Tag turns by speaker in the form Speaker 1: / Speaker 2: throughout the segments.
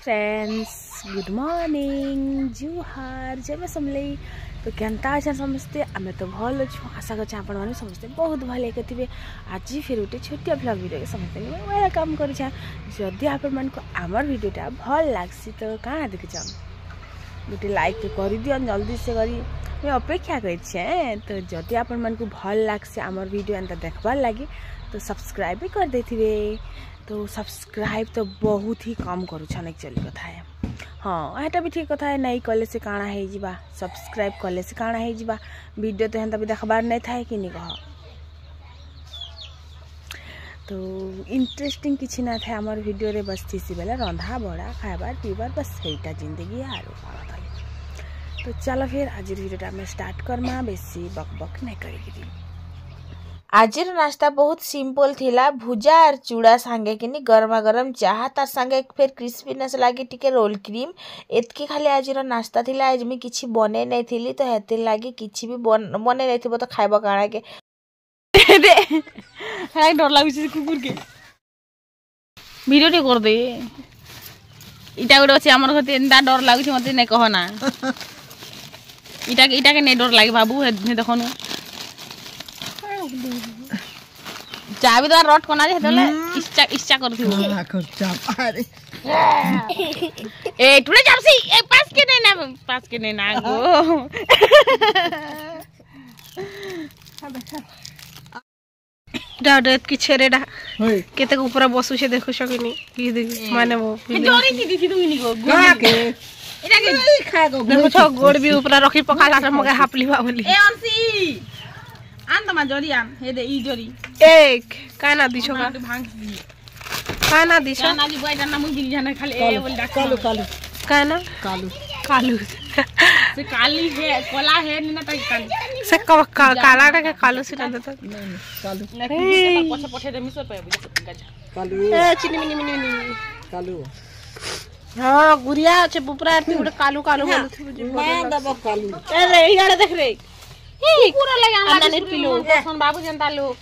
Speaker 1: Friends, good morning, जुहार जब समले तो केनता अच्छा समस्ते आमे तो भल अच्छु। आशा कर आपण माने समस्ते बहुत भले थे। आज फिर गोटे छोटिया ब्लॉग वीडियो समस्ते वेलकम कर। जदि आपण मान को आमर वीडियोटा भल लागसी तो कहाँ देख गोटे लाइक तो कर दियो जल्दी से करी मैं अपेक्षा कर। तो जदि आपण मान को भल लागसी आमर वीडियो एंता देखबार लगी तो सब्सक्राइब भी कर देथिबे। तो सब्सक्राइब तो बहुत ही कम करूछन एक्चुअली कथा है। हाँ एटा भी ठीक कथा है, नहीं कले से काଣା है जीवा, सब्सक्राइब कले से काଣା है जीवा। वीडियो तो हेंता भी देखबार नहीं था कि नहीं कह तो इंटरेस्टिंग किसी ना था आमर वीडियो रे। बस थी बेला रंधा बड़ा खाबार पीबार बस सहीटा जिंदगी आरो तो चलो फिर आज वीडियोटा में स्टार्ट करमा। बेसी बक बक नहीं करेगी।
Speaker 2: आज नाश्ता बहुत सिंपल थिला, भुजा और चूड़ा सांगे किनी गरमा गरम चाह तार सांगे फिर क्रिस्पीनेस लागी टिके रोल क्रीम एतकी खाली आज नाश्ता थिला। आज मैं किछि बने नहीं थिली तो हेते लागी किछि भी बने नहीं थिबो तो खाइबो काଣା के
Speaker 1: दे हाय डर लागु छी कुकुर के वीडियो टे कर दे। इटा गोटे अछि हमर घते एंदा डर लागु छी मते नै कह ना। इटा के नै डर लागे बाबू हे देखनु चाबी तो रट कोना जे हेतले इच्छा करथिबो हां खर्चा अरे ए टुडे जाबसी ए पास के नै ना गो डाडेत की छेरेडा केते ऊपर बसु छे देखो सकिनी की देख माने वो जोरी की दिथि तुनी गो गुना के इटा के खा गो देखो छ गोड़ भी ऊपर रखी पका लाटा मगे हापली बावली ए अंसी आन तमा जोरी आन हे दे ई जोरी एक काना दिछो का काना दिछो काना दी बय जाना मुई दिल जाना खाली ए बोल डाक कालू काना कालू से काली है कोला है ना त काली से काला का कालू से ना देता कालू पछे पछे दे मिसर पे कालू ए चिनी मिनी कालू हां गुरिया छे बुपरा आरती उडे कालू बोलथि मैं दबो कालू ए रे इगाड़े देख रे ही पूरा लगा आना ने पिलो सोन बाबू जनता लोग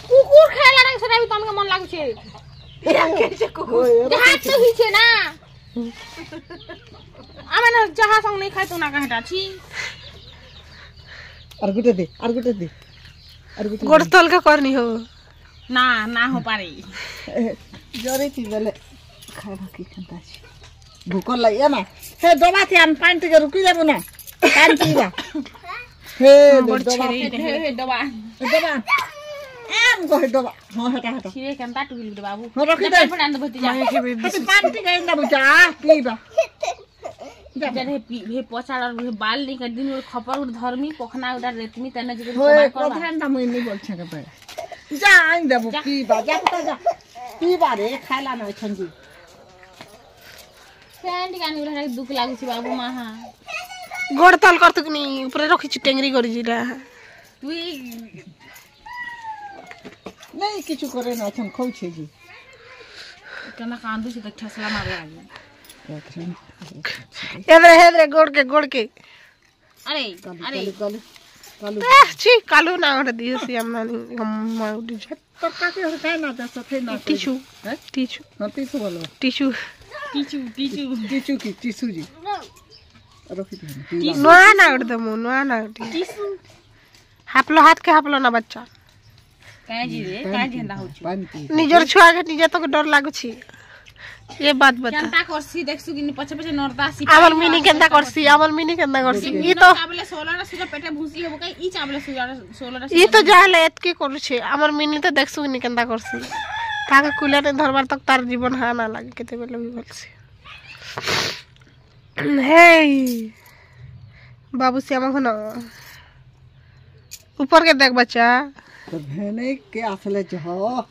Speaker 1: कुकुर खायला रे सदा भी तमके मन लागु छे रंगे छे कुकुर हाथ से ही छे ना आमे ना जहां संग नहीं खाय तो ना कहटा छी
Speaker 3: और गुटे दे
Speaker 1: गोड़ तल के करनी हो ना हो पारे
Speaker 3: जरे थी बेले खाइबा की खंता छी भूख लगे ना हे दबा थे हम पानी के रुकी जाबो ना पानी पीबा हे दबा एम को दबा हां हटा छिए केनता टुकिल दे बाबू हां रखी दे फटान भती जा पानी के ना बुझा पीबा जरे हे पोछाड़ और बाल नहीं कर दिन खपर उड़ धर्मी पोखना उधर रेतमी तने जे को ध्यान ना मुई नहीं बोल छके पे जा आइन देबो पीबा जा पीबा रे खाइला ना छंजी
Speaker 1: सेंड कानी उला दुख लागु छी बाबू माहा
Speaker 4: गोड़ तल करतु कि नहीं ऊपर रखी छी टेंगरी करी जिला
Speaker 1: तुई
Speaker 3: नहीं किछु करे ना छन खौ छे जी
Speaker 1: केना कांदू छी त ठसला मारे आगे
Speaker 4: हेदरे गोड़ के अरे छी कालू ना उठ दियो सी हमनी हम उठ छ
Speaker 3: पक्का के होता है ना त सफे ना
Speaker 4: टिशू
Speaker 3: बोलो
Speaker 4: टिशू
Speaker 3: जी रखी दे
Speaker 4: ना उठ दमु ना टिशू हापलो हाथ के हापलो ना बच्चा
Speaker 1: काहे जी रे काहे जेंदा हो छी
Speaker 4: निजर छुआ के निजे तो डर लागु छी ये बात बता
Speaker 1: केनता करसी देखसु कि पछे नरदा सी
Speaker 4: आमर मिनी केनता करसी ई तो
Speaker 1: चावले 16 सुजा पेटे भूसी हेबो काई ई चावले 16
Speaker 4: ई तो जाले एतकी करू छी आमर मिनी तो देखसु कि केनता करसी ताके कुला ने धरबार तक तार जीवन हा ना लागे केते बेले भी बोलसी हे बाबू श्यामा खना ऊपर के देख बच्चा
Speaker 3: तो भेने के असले जहो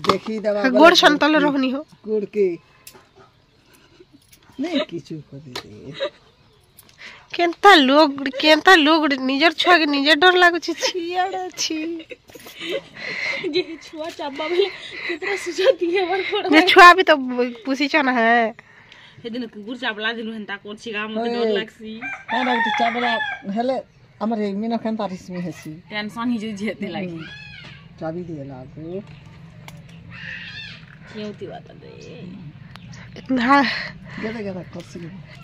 Speaker 3: देखी दबा
Speaker 4: गोड़ संतल रहनी हो
Speaker 3: गोड़ के नहीं किछु कर दे
Speaker 4: केनता लोग निजर छुआ के निजे डर लागु छी छियाड़ा छी
Speaker 1: जे छुआ चाबा में कितना सुजा दिए बर पड़
Speaker 4: ने छुआ भी तो पूछी छ ना है
Speaker 1: हे दिन कुकुर चाबला दिनु हंता करछि गा मते डर लागसी
Speaker 3: ना तो चाबला हेले हमरे मीना खंता रिसमी हेसी
Speaker 1: टेंशन ही जे जेते लागी
Speaker 3: चाबी दिए लागो केउती बात दे
Speaker 4: ना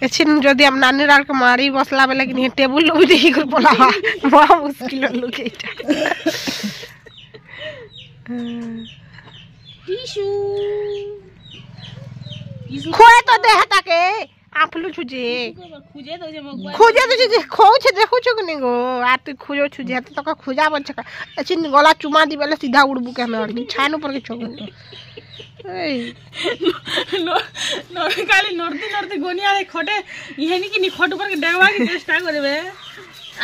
Speaker 4: एछिन जदि हम नानी राल के मारी बसला बेले कि टेबुल लोबी देखि कर बोलावा बड़ा मुश्किल लोग एटा
Speaker 3: टिशू
Speaker 4: खोए तो देह ताके आपलु छुजे
Speaker 3: खुजे तो जे मग
Speaker 4: जे खौ छे देखु छु कि गो आ तू खुजो छुजे तो का खुजा बन छका एछिन गला चुमा दी बेले सीधा उड़बू के हमें अड़गी छान ऊपर के छोगु
Speaker 3: खाली नर्दी गोनिया खटे इहेनी कि खट ऊपर के डेगवा के चेष्टा करबे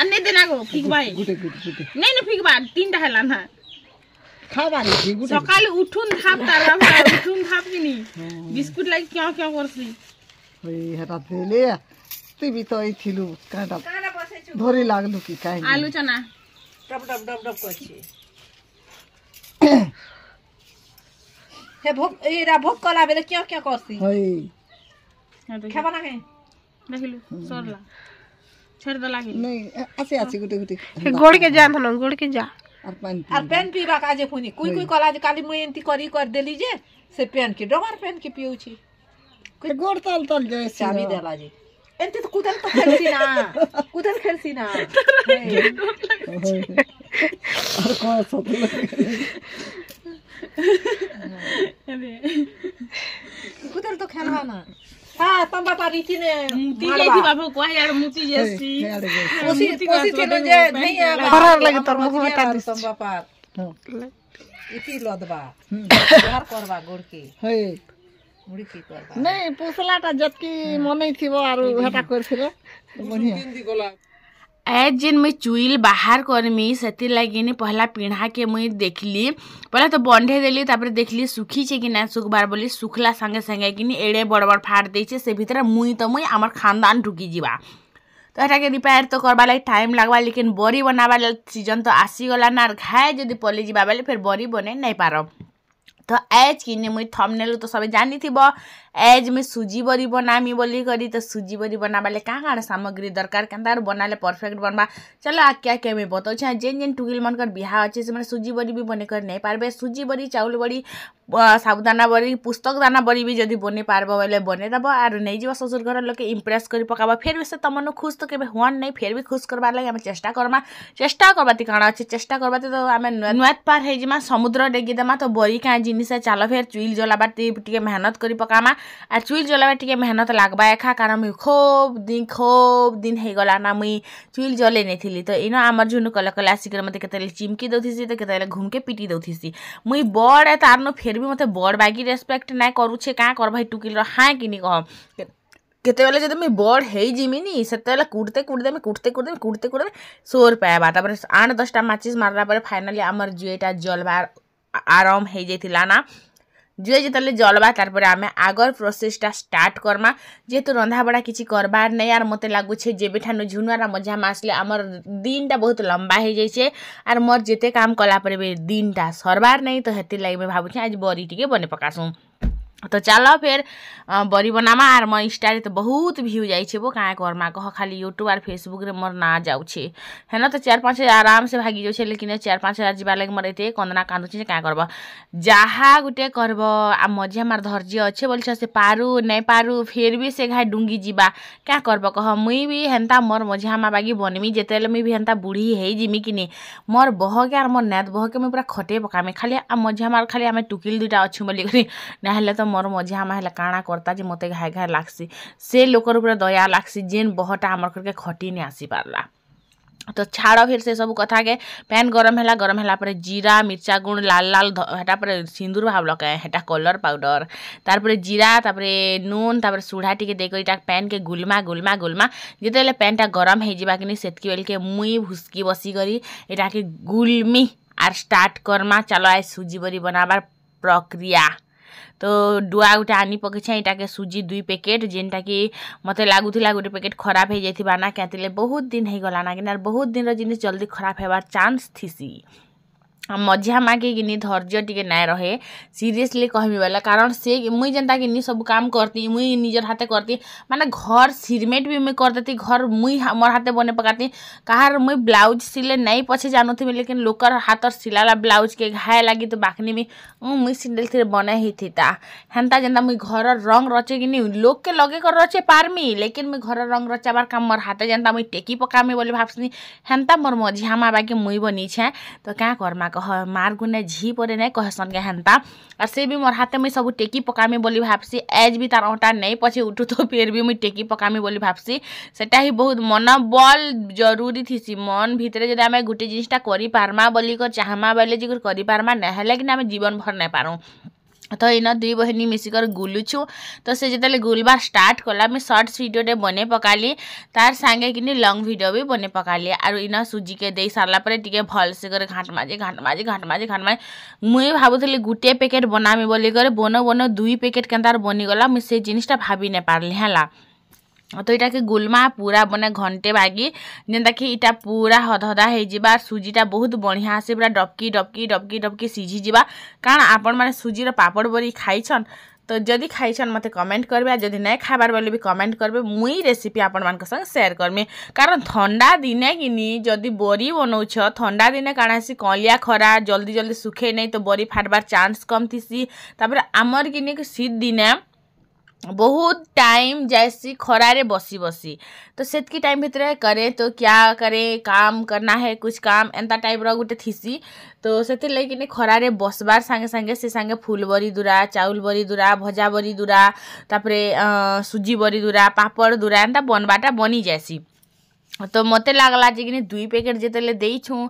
Speaker 3: अन्ने देना गो फिक भाई नहीं न फिक बा तीनटा हला ना
Speaker 5: खाबा नी
Speaker 3: सकाल उठुन थाप तारा उठुन थाप किनी बिस्कुट लागि क्या करसली
Speaker 5: होई हेता देले ती भी तो थिलु काटा धोरी लागलु कि काई
Speaker 3: आलू चना
Speaker 1: डब डब डब डब करछि हे भोक एरा भोक कला बेले क्या करसी
Speaker 5: होई
Speaker 1: खाबा ना के
Speaker 3: देखिलु सरला छोड़ दला कि
Speaker 5: नहीं आसे गुटे
Speaker 4: गोड़ के जा न गोड़ के जा
Speaker 5: और
Speaker 1: पेन पीबा काजे फुनी कोई कला जे काली मुई एंती करी कर देली जे से पेन के डोमार पेन के पिउ छी
Speaker 5: कोई गोड़ तल जाय
Speaker 1: चाबी देला जे एंती तो कुदन तो खेलसी ना
Speaker 5: और को सोतल
Speaker 1: कुदन तो खेलवा ना हां तम बापा रीति ने
Speaker 3: मुती जेथि बाबू को यार मुती जेसी
Speaker 1: ओसी तेनो जे नहीं
Speaker 4: खराब लगे तोर मुंह में ता
Speaker 1: तम बापा इति लदबा बाहर करबा गोड़ के
Speaker 5: होई
Speaker 1: मुड़ी की करबा
Speaker 5: नहीं पोसलाटा जतकी मनै थिबो आरो हेटा करथिले बढ़िया
Speaker 2: आज जिन मैं चुईल बाहर करमी सेति लगी पहला पिढ़ा के मुई देखली पहले तो बंधे देली तापर देखली सुखी छे कि ना सुखबार बोली सुखला संगे संगे कि एड़े बड़ बड़ फाड़ देछे से भीतर मुई आमर खानदान ढुकी जीवा तो एटा के रिपेयर तो करबा लागि टाइम लागबा लेकिन बड़ी बनाबा सीजन तो आसी गला ना घाए जदि पली जीवा बेले फिर बड़ी बने नहीं पारब तो एज किने मुई थंबनेल तो सब जानी थी एज में सुजी बड़ी बनामी बोली करी तो सुजी बड़ी बनाबाले कहाँ सामग्री दरकार केनता बनाले परफेक्ट बनबा चलो आके आके मैं बताऊ जेन जेन टुगिल मनकर बिहा अच्छे से मैंने सुजी बड़ी भी बने कर नहीं पारबे सुजी बड़ी चाउल बड़ी साबुदाना बड़ी पुस्तक दाना बड़ी भी जदि बने पारब बोले बने दब और नहीं जीव ससुर घर लोग इम्प्रेस कर पकाबा फिर से तमनु खुश तो केबे हुआन नहीं फिर भी खुश करबार लगे आम चेष्टा करबाती काଣା अच्छे चेष्टा करबाती तो आम नुआत पार है जिमा समुद्र डेगी देमा तो बड़ी क्या जिनिस चल फिर चुईल जलाबा टे मेहनत कर पकामा और चुईल जलाबा टे मेहनत लागबा एखा कारण मुई खूब दिन हो गला ना मुई चुईल जले नहीं थी तो इन आमर झुनु कले कले आसिक मत के चिमकी दौथी तो के घूम के पिटी दौथी मुई बड़ है तार फिर भी मत बड़ बागी रेस्पेक्ट ना करुछे क्या कर भाई टुकिल हाँ कि कह केतेबेले जब मुई बड़ है जिमिनी से कुटते सोर पाएबा तापर 8-10टा माचिस मारला पर फाइनाली आमर जुएटा जलबार आराम हो जाइथिला ना जुए जितले जलबा तारपर आमे आगर प्रोसेसटा स्टार्ट करमा जेतु रंधा बड़ा किछि करबार नहीं यार मते लागुछे जेबे ठानु झुनुआरा मजा मासले आमर दिनटा बहुत लंबा हो जाइछे और मोर जेते काम कला पर दिनटा सरबार नहीं तो हेति लागि मैं भाबुछे आज बड़ी टिके बने पकासु तो चलो फिर बड़ी बनामा आर मोर इंस्टा तो बहुत व्यू जाइए वो क्या करमा कह खाली यूट्यूब और फेसबुक रे मोर ना जाऊे है ना तो 4-5 हजार आराम से भागी जाऊे लेकिन 4-5 हजार जीवा लगे मोर ये कंदना कांदुचे क्या करब जहाँ गुटे करब आ मझे मार धैर्य अच्छे बोल से पारू नहीं पारू फिर भी से घाय डुंगी जीवा क्या करब कह मुई भी हेन्ता मोर मझे मा बागी बनमी जिते मुई भी हेन्ता बुढ़ी है जिमी कि मोर बहके और मोर नेत बहके मुई पूरा खटे पकामे खाली मझे मार खाली आम टुकिल 2टा अच्छु बोलिक ना तो मोर मझिया मा है काଣା करता जे मते घाय घाय लागसी से लोकर ऊपर दया लागसी जेन बहटा आमर करके खटी नहीं आसी पारला तो छाड़ फिर से सब कथा के पैन गरम है पर जीरा मिर्चा गुण लाल हेटा पर सिंदूर भाव लगे हेटा कलर पाउडर तार जीरा तार नून तार सुढ़ा टी देकर पैन के गुलमा जिते पैन टा गरम हो जावा कि सेतकी बेल के मुई भुसकी बसी करी एटा के गुलमी आर स्टार्ट करमा चलो आज सुजी बड़ी बनाबार प्रक्रिया तो डुआ गोटे आनी पके यहाँ के सुजी 2 पैकेट जेनटा कि मत लगुला गोटे पैकेट खराब हो जाइथिबा ना क्या बहुत दिन हो गला ना कि बहुत दिन जिनिस जल्दी खराब होबार चांस थीसी मझिया माँ के किनी धैर्य टिके ना रहे सीरियसली कहमी वाला कारण से मुई जनता किनी सब काम करती मुई निजर हाथे करती माने घर सिरमेट भी मुई कर देती घर मुई मोर हाथे बने पकाती कहार मुई ब्लाउज सिले नहीं पछे जानो थी लेकिन लोकर हाथ सिलाला ब्लाउज के घाय लगी तो बाकनी में मुई सिंडल थी बना ही थी ता हेन्ता जनता मुई घर रंग रचे कि लोग के लगे कर रचे पारमी लेकिन मुई घर रंग रचाबार काम मोर हाथे जनता मुई टेकी पकामी बोली भावसनी हेन्ता मोर मझिया माँ बाकी मुई बनी छे तो क्या करमा कह मार गुने झी परे नहीं कहसन के हेन्ता और से भी मोर हाथे मुई सब टेकी पकामी बोली भावसी एज भी तार अटा नहीं पछे उठू तो फिर भी मुई टेकी पकामी बोली भावसी सेटा ही बहुत मन बल जरूरी थी मन भितरे जदि आमे गुटे जिनिसटा करि पारमा बोली कर चाहमा बोले जे करि पारमा नहेले कि आमे जीवन भर नहीं पारू तो इन दुई बहनी मिसिकर गुलुछु तो से जिते गुलबार स्टार्ट कला मैं शॉर्ट्स वीडियो बने पकाली तार सांगे कि लंग वीडियो भी बने पकाली आर इन सुजी के दे सारा पर टिके भल से कर घाट माजे मुई भावुली गोटे पैकेट बनामी बोली कर बनो बनो 2 पैकेट केन्तार बनीगला मुझे से जिनिसटा भाभी नहीं पारली है तो इटा के गुलमा पूरा बने घंटे बागी जेनता कि इटा पूरा हदहदा हो जावा सुजीटा बहुत बढ़िया से पूरा डबकी डबकी डबकी डबकी सीझी जावा कारण आपण माने सुजीर पापड़ बरी खाइछन तो जदि खाइछन मते कमेंट करबे जदि नहीं खाबार बोले भी कमेंट करबे मुई रेसिपी आपण मान संग शेयर करमी कारण ठंडा दिने किनी जदि बरी बनौछ ठंडा दिने काना सी कलिया खरा जल्दी जल्दी सुखे नहीं तो बरी फाटबार चांस कम थीसी तापर आमर किनी शीत दिने बहुत टाइम जैसी खरारे बसी बसी तो सेतकी टाइम भितर करे तो क्या करे काम करना है कुछ काम एंता टाइप रो गुटे थीसी तो से लगे खरारे बसबार सांगे सांगे से सांगे फूल बरी दूरा चाउल बरी दूरा भजा बरी दूरा तापरे सुजी बरी दूरा पापड़ दूरा एंता बनबाटा बनी जासी तो मते लागला जे कि 2 पैकेट जेतेले देइछु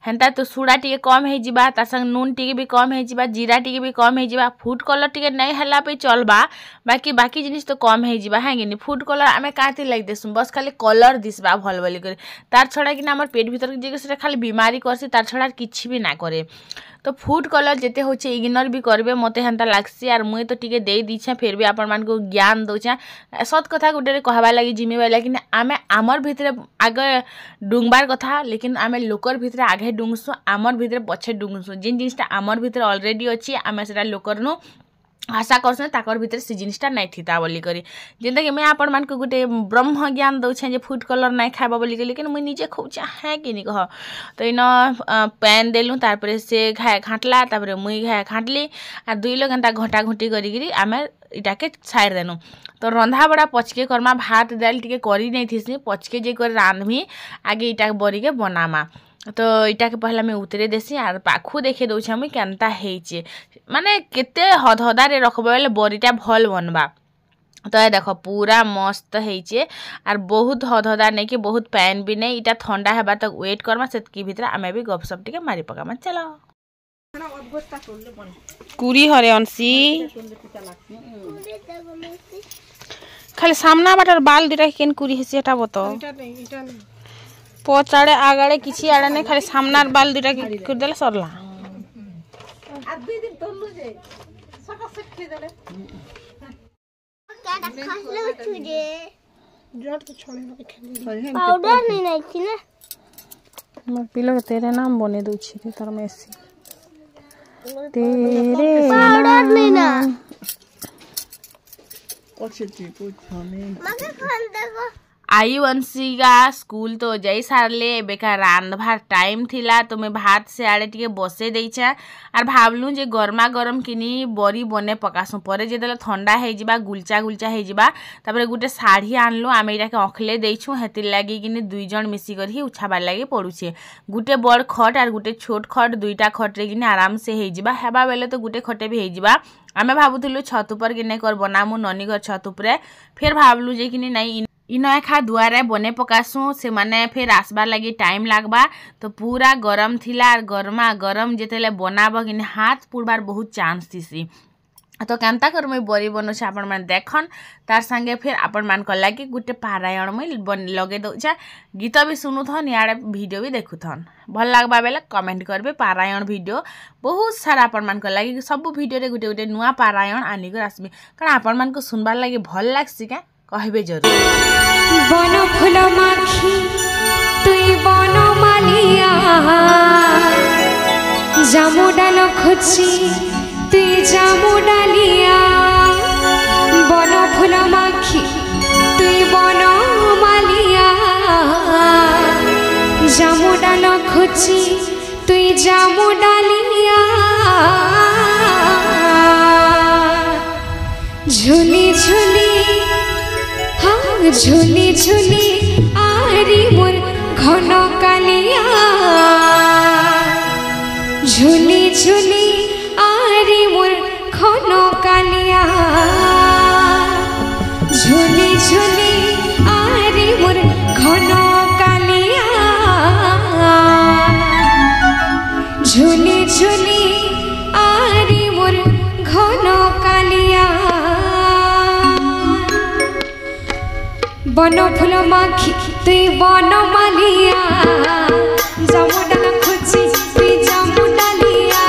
Speaker 2: हेन्ता तो सुड़ा टिके कम हो जिबा तार संग नून टिके भी कम हो जिबा जीरा टिके भी कम हो जिबा फूड कलर टिके नहीं हला पे चलबा बाकी जिनिस तो कम हो जिबा है कि फूड कलर आमे काती लाग देसु बस खाली कलर दिसबा भल बोली कर तार छड़ा कि हमर पेट भीतर जे से खाली बीमारी करसी तार छड़ा किछि भी ना करे तो फूड कलर जेते होचे इग्नोर भी करबे मते हेन्ता लागसी आर मुई तो टिके दे दीछे फिर भी आपण मान को ज्ञान दोछे सत कथा गुटे कहबा लागि जिमेबा लेकिन आमे आमर भितरे आगे डुंगबार कथा लेकिन आमे लोकर भितरे आगे डुंगसु आमर भितरे पछे डुंगसु जिन जिनिसटा आमर भितरे ऑलरेडी अछि आमे सेटा लोकर नु आशा करछे ताकर भितर से जिनिसटा नहीं थिता बोली करी जेंता कि मैं आपण मान को गुटे ब्रह्म ज्ञान दउछे जे फूड कलर नहीं खाबा बोली के लेकिन मुई निजे खौचे है कि नहीं कह तो इन पैन देलु तार पर से घाटला तापर मुई घाटली आ 2 लोग एंता घटा घुटी करी आमे इटा के छाड़ देनु तो रंधा बड़ा पचके करमा भात दाल टिके करी नहीं थीसी पचके जे कर रांधमी आगे इटा बरी के बनामा तो इटा के पहला मैं उतरे देसी आर पाखु देखे दउछे मुई केनता हेइचे माने केते हदहदा रे रखबे बेले बरीटा भल बनबा तो ये देखो पूरा मस्त हेइचे आर बहुत हदहदा नहीं कि बहुत पैन भी नहीं इटा ठंडा हेबा तक वेट करमा सेतकी भितर आमे भी गपसप टिके मारी पकामा चलो कुरी हरे अंसी खाली सामना बाटर बाल दिटा केन कुरी हेसी एटा बतो पचाड़े आगाड़े किछि आड़े नहीं खाली सामनार बाल दुटा कर देले सरला आ 2 दिन तोलु जे सका से खे देले क्या खासले छुजे जट के छोड़े के खेली पाउडर नहीं छी ना मैं पिलो तेरे नाम बने दउ छी तर मेसी तेरे पाउडर नहीं ना अच्छे छी पूछने मगे खान देखो आई वंशिका स्कूल तो जाई सारले बेका रांधभार टाइम थिला तो मैं भात से आड़े टिके बसे देइछा आर भावलु जे गरमा गरम किनी बरी बने पकासु परे जेतले ठंडा हे जिबा गुलचा गुलचा हे जिबा तापरे गुटे साड़ी आनलो आमे इटा के अखले देइछु हेतिर लागि किनी 2 जण मिसी कर ही उछाबार लागि पडुछे गुटे बड़ खट आर गुटे छोट खट 2टा खट रे किनी आराम से हे जिबा हेबा बेले तो गुटे खटे भी हे जिबा आमे भाबुथुलु छत ऊपर किने कर बनामु ननी घर छत ऊपर फिर भावलु जे किनी नहीं इनो एखा दुआरे बने पकासु से माने फिर आसबार लगी टाइम लागबा तो पूरा गरम थिला और गरमा गरम जेतेले बनाबो किने हाथ पुड़बार बहुत चांस थीसी तो केनता कर मुई बरी बनो छ आपण मान देखन तार संगे फिर आपण मान को लागी गुटे पारायण मुई लगे दउछा गीत भी सुनुथन याडे वीडियो भी देखुथन भल लागबा बेले कमेंट करबे पारायण वीडियो बहुत सारा आपण मान को लागी सब वीडियो रे गुटे गुटे नुवा पारायण आनी कर आसबे कारण आपण मान को सुनबार लागी भल लागसी का कहबे जरूर
Speaker 6: बन फूल माखी तुई बन मालिया জামু ডাল খুঁজি তুই জামু ডালিয়া বন ফুল মাখি তুই বন মালিয়া জামু ডাল খুঁজি তুই জামু ডালিয়া ঝুলি ঝুলি ঝুলি ঝুলি আরি মোর ঘন কালিয়া ঝুলি ঝুলি আরি মোর ঘন কালিয়া ঝুলি ঝুলি আরি মোর ঘন কালিয়া ঝুলি ঝুলি আরি মোর ঘন কালিয়া বন ফুল মাখি তুই বন মালিয়া জামু ডাল খুঁজি তুই জামু ডালিয়া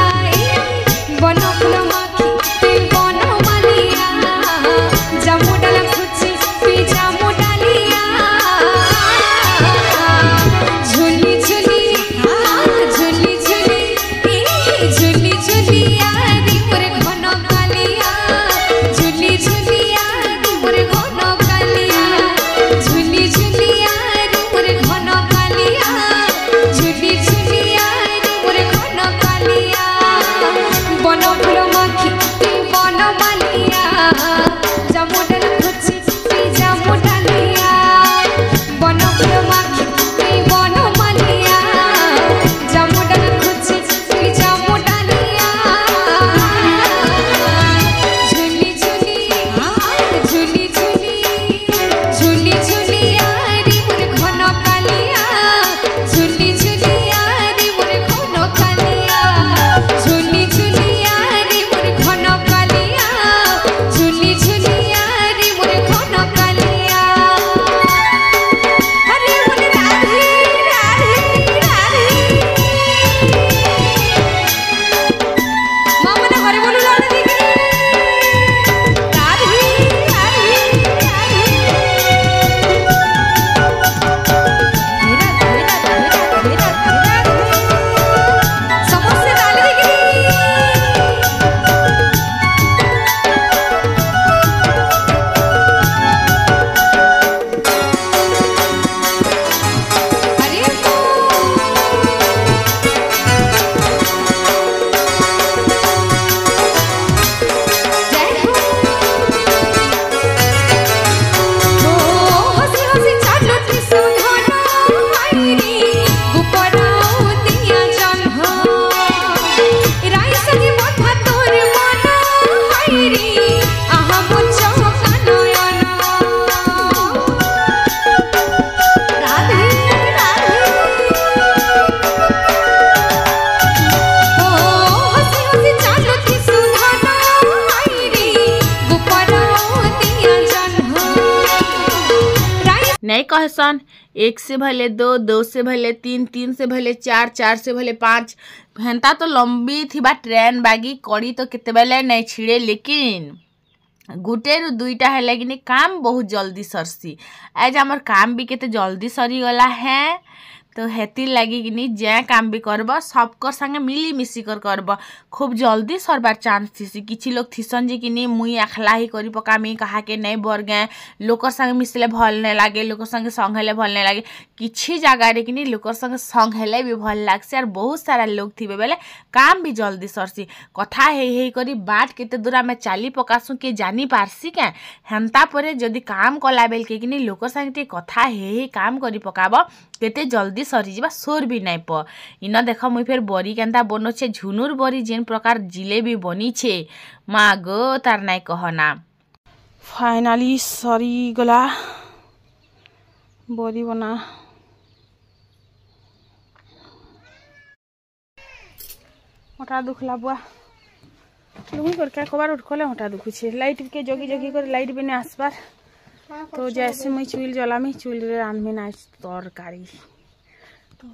Speaker 6: বন ফুল মাখি তুই বন মালিয়া জামু ডাল খুঁজি তুই জামু ডালিয়া ঝুলি ঝুলি ঝুলি ঝুলি ঝুলি ঝুলি আরি মোর ঘন কালিয়া ঝুলি ঝুলি আরি মোর ঘন কালিয়া ঝুলি ঝুলি আরি মোর ঘন কালিয়া ঝুলি ঝুলি আরি মোর ঘন কালিয়া বন ফুল মাখি তুই বন মালিয়া জামু ডাল খুঁজি তুই জামু ডালিয়া বন ফুল মাখি তুই বন মালিয়া জামু ডাল খুঁজি তুই জামু ডালিয়া ঝুলি ঝুলি ঝুলি ঝুলি ঝুলি ঝুলি আরি মোর ঘন কালিয়া ঝুলি ঝুলি আরি মোর ঘন কালিয়া ঝুলি ঝুলি আরি মোর ঘন কালিয়া ঝুলি ঝুলি আরি মোর ঘন কালিয়া হরে বলে রাধে রাধে রাধে মামনা হরে বলে রাধে রাধে समोसे डाल देगी अरे जय हो हसी हसी चालू त्रिशूल हरी गुपराओ दिया जन्ह राई सजी बधा तोर मन हरी आहा मुझ कानयन राधे राधे ओ हसी हसी चालू त्रिशूल हरी गुपराओ दिया जन्ह राई
Speaker 2: नहीं कहसन एक से भले दो, दो से भले तीन, तीन से भले चार, चार से भले पाँच हेन्ता तो लंबी थी ट्रेन बागी कड़ी तो केते बेले नहीं छिड़े लेकिन गुटे रु दुईटा है कि काम बहुत जल्दी सरसी आज आमर काम भी केते जल्दी सरी गला है तो हेतिर लगी कि नहीं जे काम भी करब सबकर संगे मिली मिसी करब खूब जल्दी सरबार चांस थी किसी लोग थीसन जी कि नहीं मुई अखला ही करी पकामी कहा के नहीं बर गए लोकर संगे मिसले भल नहीं लगे लोकर संगे संग हेले भल नहीं लगे किसी जगह कि नहीं लोकर संगे संग हेले भी भल लगसी और बहुत सारा लोग थी बेले काम भी जल्दी सरसी कथा हे करी बाट केते दूर आम चाली पकासु के जानी पारसी क्या हेन्ता परे जदि काम कला बेल के नहीं लोकर संगे कथा हे काम करी पकाब केते जल्दी सरीजा सोर भी नहीं प इन देख मुई फिर बरी केन्ता बनोछे झुनुर बरी जेन प्रकार जिलेबी बनी छे माँ गो तार नहीं कहना
Speaker 3: फाइनाली सरी गला बरी बना हटा दुखला बुआ लुमी कर कबार उठकले हटा दुखुछे लाइट के जगी जगी कर लाइट भी नहीं आसबार तो जैसे मुई चुल जलामी चुल रे रांधमी ना तरकारी तो